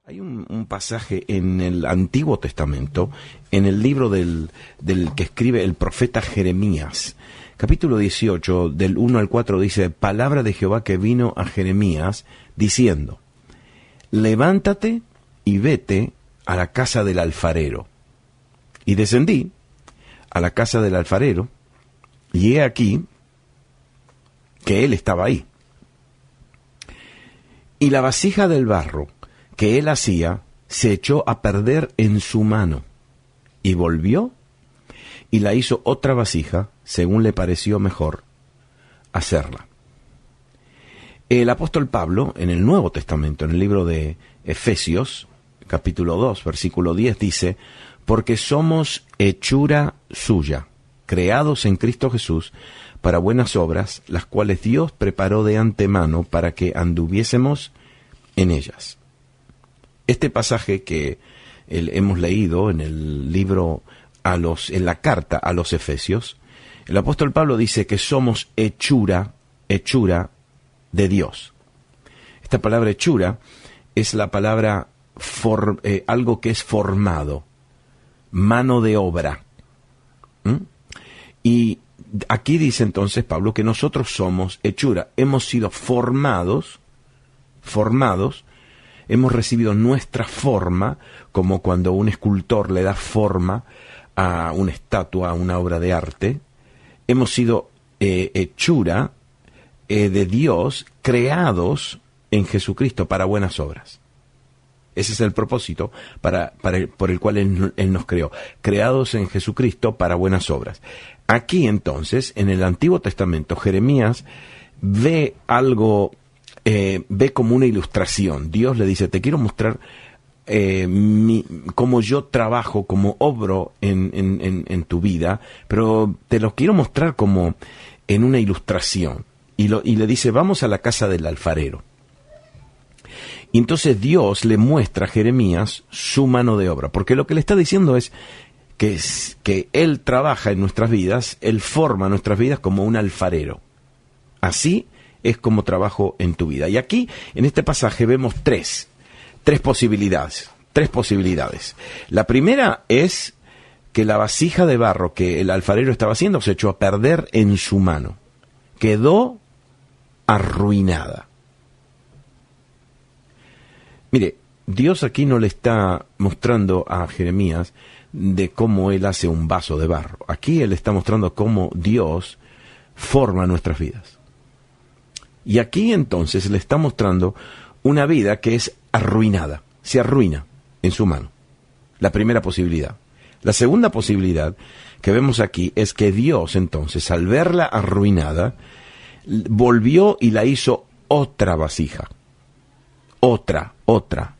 Hay un pasaje en el Antiguo Testamento, en el libro del que escribe el profeta Jeremías, capítulo 18, del 1 al 4, dice: palabra de Jehová que vino a Jeremías, diciendo: levántate y vete a la casa del alfarero. Y descendí a la casa del alfarero, y he aquí que él estaba ahí. Y la vasija del barro que él hacía se echó a perder en su mano, y volvió y la hizo otra vasija, según le pareció mejor hacerla. El apóstol Pablo, en el Nuevo Testamento, en el libro de Efesios, capítulo 2, versículo 10, dice: porque somos hechura suya, creados en Cristo Jesús, para buenas obras, las cuales Dios preparó de antemano para que anduviésemos en ellas. Este pasaje que hemos leído en el libro, en la carta a los Efesios, el apóstol Pablo dice que somos hechura de Dios. Esta palabra hechura es la palabra algo que es formado, mano de obra. Y aquí dice entonces Pablo que nosotros somos hechura, hemos sido formados, hemos recibido nuestra forma, como cuando un escultor le da forma a una estatua, a una obra de arte. Hemos sido hechura de Dios, creados en Jesucristo para buenas obras. Ese es el propósito por el cual Él nos creó, creados en Jesucristo para buenas obras. Aquí entonces, en el Antiguo Testamento, Jeremías ve algo, ve como una ilustración. Dios le dice: te quiero mostrar cómo yo trabajo, cómo obro en tu vida, pero te lo quiero mostrar como en una ilustración. Y le dice: vamos a la casa del alfarero. Y entonces Dios le muestra a Jeremías su mano de obra, porque lo que le está diciendo es que Él trabaja en nuestras vidas, Él forma nuestras vidas como un alfarero. Así es como trabajo en tu vida. Y aquí, en este pasaje, vemos tres posibilidades. La primera es que la vasija de barro que el alfarero estaba haciendo se echó a perder en su mano. Quedó arruinada. Mire, Dios aquí no le está mostrando a Jeremías de cómo Él hace un vaso de barro. Aquí Él está mostrando cómo Dios forma nuestras vidas. Y aquí entonces le está mostrando una vida que es arruinada, se arruina en su mano. La primera posibilidad. La segunda posibilidad que vemos aquí es que Dios entonces, al verla arruinada, volvió y la hizo otra vasija. Otra,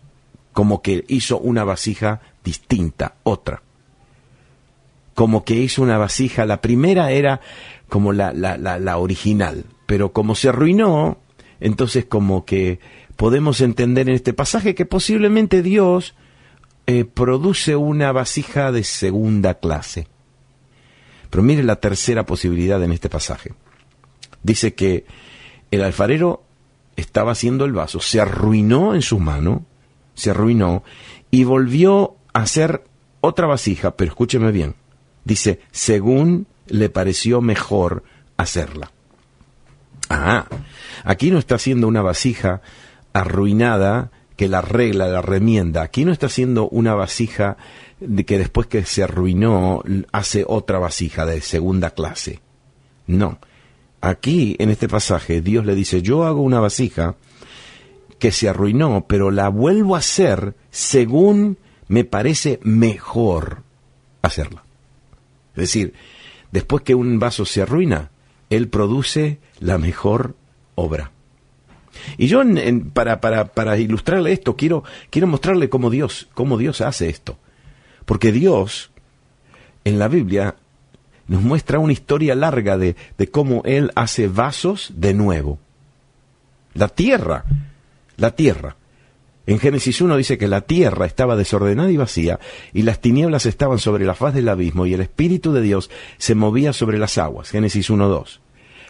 como que hizo una vasija distinta, otra. Como que hizo una vasija, la primera era como la original, pero como se arruinó, entonces como que podemos entender en este pasaje que posiblemente Dios produce una vasija de segunda clase. Pero mire la tercera posibilidad en este pasaje. Dice que el alfarero estaba haciendo el vaso, se arruinó en su mano, y volvió a hacer otra vasija, pero escúcheme bien, dice, según le pareció mejor hacerla. Aquí no está haciendo una vasija arruinada que la arregla, la remienda. Aquí no está haciendo una vasija de que después que se arruinó hace otra vasija de segunda clase. No. Aquí, en este pasaje, Dios le dice: yo hago una vasija que se arruinó, pero la vuelvo a hacer según me parece mejor hacerla. Es decir, después que un vaso se arruina, Él produce la mejor obra. Y yo, para ilustrarle esto, quiero mostrarle cómo Dios hace esto. Porque Dios, en la Biblia, nos muestra una historia larga de cómo Él hace vasos de nuevo. La tierra. En Génesis 1 dice que la tierra estaba desordenada y vacía, y las tinieblas estaban sobre la faz del abismo, y el Espíritu de Dios se movía sobre las aguas. Génesis 1:2.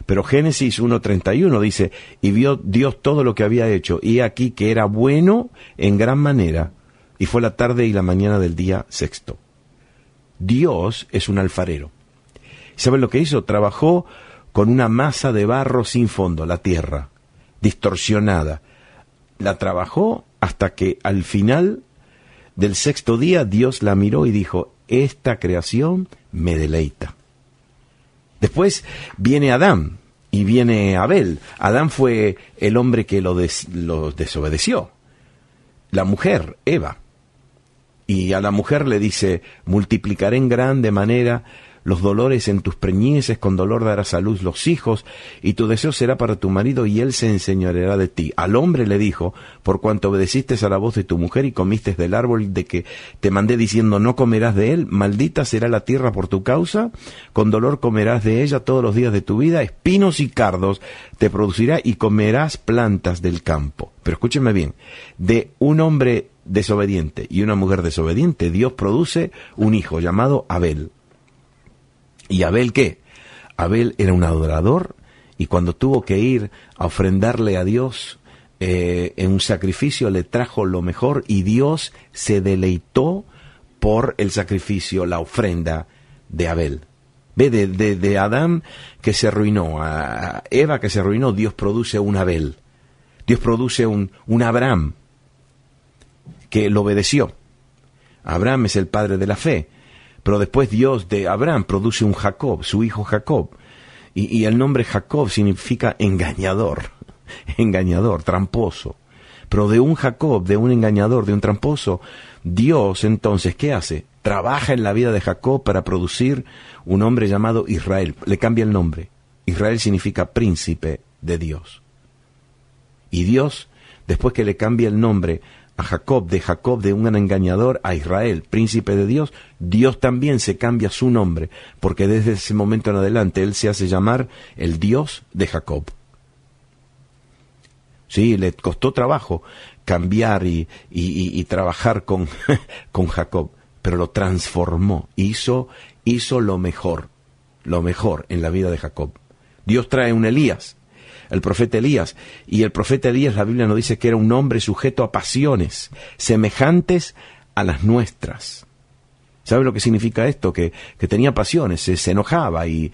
Pero Génesis 1:31 dice, y vio Dios todo lo que había hecho, y aquí que era bueno en gran manera, y fue la tarde y la mañana del día sexto. Dios es un alfarero. ¿Saben lo que hizo? Trabajó con una masa de barro sin fondo, la tierra, distorsionada. La trabajó hasta que al final del sexto día Dios la miró y dijo, esta creación me deleita. Después viene Adán y viene Abel. Adán fue el hombre que lo desobedeció. La mujer, Eva. Y a la mujer le dice, multiplicaré en grande manera los dolores en tus preñeces, con dolor darás a luz los hijos, y tu deseo será para tu marido, y él se enseñoreará de ti. Al hombre le dijo, por cuanto obedeciste a la voz de tu mujer y comiste del árbol de que te mandé diciendo, no comerás de él, maldita será la tierra por tu causa, con dolor comerás de ella todos los días de tu vida, espinos y cardos te producirá y comerás plantas del campo. Pero escúcheme bien, de un hombre desobediente y una mujer desobediente, Dios produce un hijo llamado Abel. ¿Y Abel qué? Abel era un adorador, y cuando tuvo que ir a ofrendarle a Dios en un sacrificio, le trajo lo mejor, y Dios se deleitó por el sacrificio, la ofrenda de Abel. Ve, de Adán que se arruinó, a Eva que se arruinó, Dios produce un Abel. Dios produce un Abraham que lo obedeció. Abraham es el padre de la fe. Pero después Dios de Abraham produce un Jacob, su hijo Jacob. Y el nombre Jacob significa engañador, engañador, tramposo. Pero de un Jacob, de un engañador, de un tramposo, Dios entonces, ¿qué hace? Trabaja en la vida de Jacob para producir un hombre llamado Israel. Le cambia el nombre. Israel significa príncipe de Dios. Y Dios, después que le cambia el nombre a Jacob de un engañador a Israel, príncipe de Dios, Dios también se cambia su nombre, porque desde ese momento en adelante Él se hace llamar el Dios de Jacob. Sí, le costó trabajo cambiar y trabajar con Jacob, pero lo transformó, hizo lo mejor en la vida de Jacob. Dios trae un Elías, el profeta Elías, y el profeta Elías, la Biblia nos dice que era un hombre sujeto a pasiones semejantes a las nuestras. ¿Sabe lo que significa esto? Que tenía pasiones, se enojaba y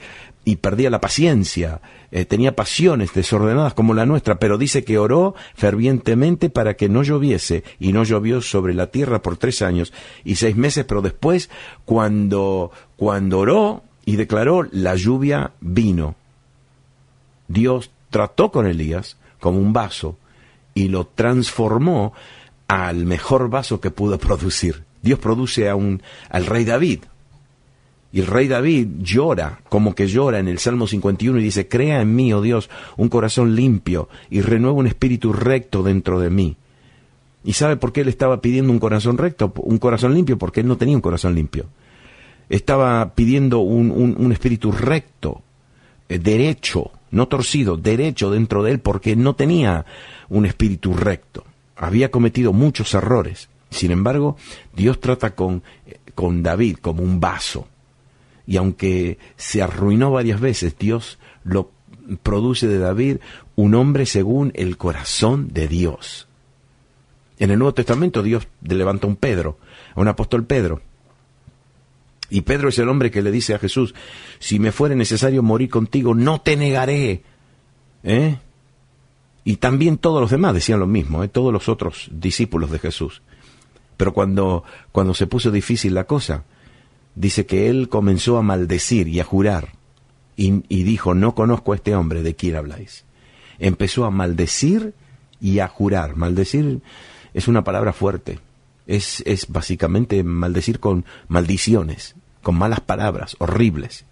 perdía la paciencia, tenía pasiones desordenadas como la nuestra, pero dice que oró fervientemente para que no lloviese, y no llovió sobre la tierra por 3 años y 6 meses, pero después, cuando oró y declaró, la lluvia vino. Dios trató con Elías como un vaso y lo transformó al mejor vaso que pudo producir. Dios produce al rey David. Y el rey David llora, como que llora en el Salmo 51 y dice, crea en mí, oh Dios, un corazón limpio y renueva un espíritu recto dentro de mí. ¿Y sabe por qué él estaba pidiendo un corazón recto, un corazón limpio? Porque él no tenía un corazón limpio. Estaba pidiendo un espíritu recto, derecho, no torcido, derecho dentro de él, porque no tenía un espíritu recto. Había cometido muchos errores. Sin embargo, Dios trata con David como un vaso. Y aunque se arruinó varias veces, Dios lo produce de David un hombre según el corazón de Dios. En el Nuevo Testamento Dios levanta un Pedro, a un apóstol Pedro. Y Pedro es el hombre que le dice a Jesús, si me fuere necesario morir contigo, no te negaré. Y también todos los demás decían lo mismo, todos los otros discípulos de Jesús. Pero cuando se puso difícil la cosa, dice que él comenzó a maldecir y a jurar. Y dijo, no conozco a este hombre, ¿de quién habláis? Empezó a maldecir y a jurar. Maldecir es una palabra fuerte. Es básicamente maldecir con maldiciones, con malas palabras horribles.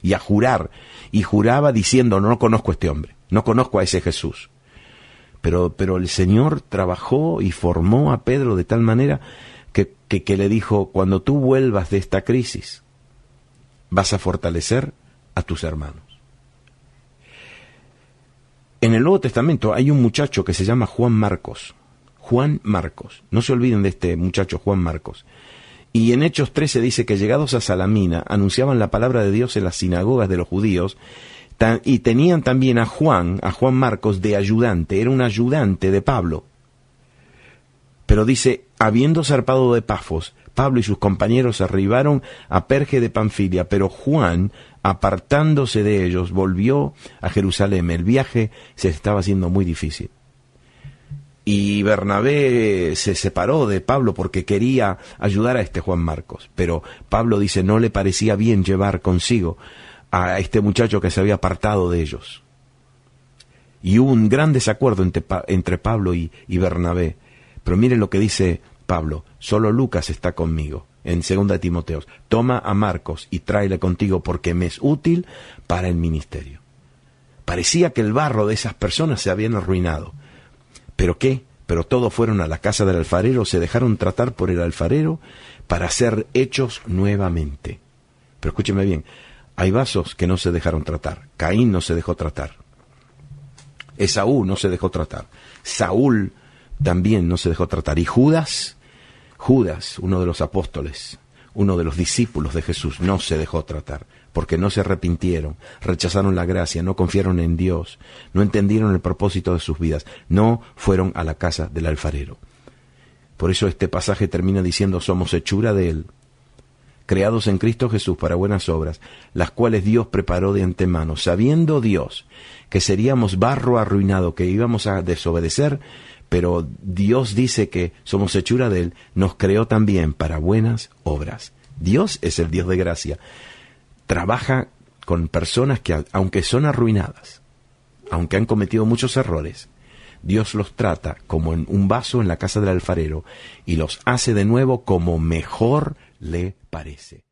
Y a jurar. Y juraba diciendo, no conozco a este hombre, no conozco a ese Jesús. Pero el Señor trabajó y formó a Pedro de tal manera que le dijo, cuando tú vuelvas de esta crisis, vas a fortalecer a tus hermanos. En el Nuevo Testamento hay un muchacho que se llama Juan Marcos. Juan Marcos. No se olviden de este muchacho, Juan Marcos. Y en Hechos 13 dice que llegados a Salamina, anunciaban la palabra de Dios en las sinagogas de los judíos, Y tenían también a Juan Marcos de ayudante, era un ayudante de Pablo. Pero dice, habiendo zarpado de Pafos, Pablo y sus compañeros arribaron a Perge de Panfilia, pero Juan, apartándose de ellos, volvió a Jerusalén. El viaje se estaba haciendo muy difícil. Y Bernabé se separó de Pablo porque quería ayudar a este Juan Marcos. Pero Pablo dice, no le parecía bien llevar consigo a este muchacho que se había apartado de ellos. Y hubo un gran desacuerdo entre Pablo y Bernabé. Pero miren lo que dice Pablo, solo Lucas está conmigo, en 2 Timoteo. Toma a Marcos y tráele contigo porque me es útil para el ministerio. Parecía que el barro de esas personas se habían arruinado. ¿Pero qué? Pero todos fueron a la casa del alfarero, se dejaron tratar por el alfarero para ser hechos nuevamente. Pero escúcheme bien, hay vasos que no se dejaron tratar. Caín no se dejó tratar. Esaú no se dejó tratar. Saúl también no se dejó tratar. Y Judas, uno de los apóstoles, uno de los discípulos de Jesús, no se dejó tratar, porque no se arrepintieron, rechazaron la gracia, no confiaron en Dios, no entendieron el propósito de sus vidas, no fueron a la casa del alfarero. Por eso este pasaje termina diciendo, somos hechura de Él, creados en Cristo Jesús para buenas obras, las cuales Dios preparó de antemano, sabiendo Dios que seríamos barro arruinado, que íbamos a desobedecer, pero Dios dice que somos hechura de Él, nos creó también para buenas obras. Dios es el Dios de gracia. Trabaja con personas que, aunque son arruinadas, aunque han cometido muchos errores, Dios los trata como en un vaso en la casa del alfarero y los hace de nuevo como mejor le parece.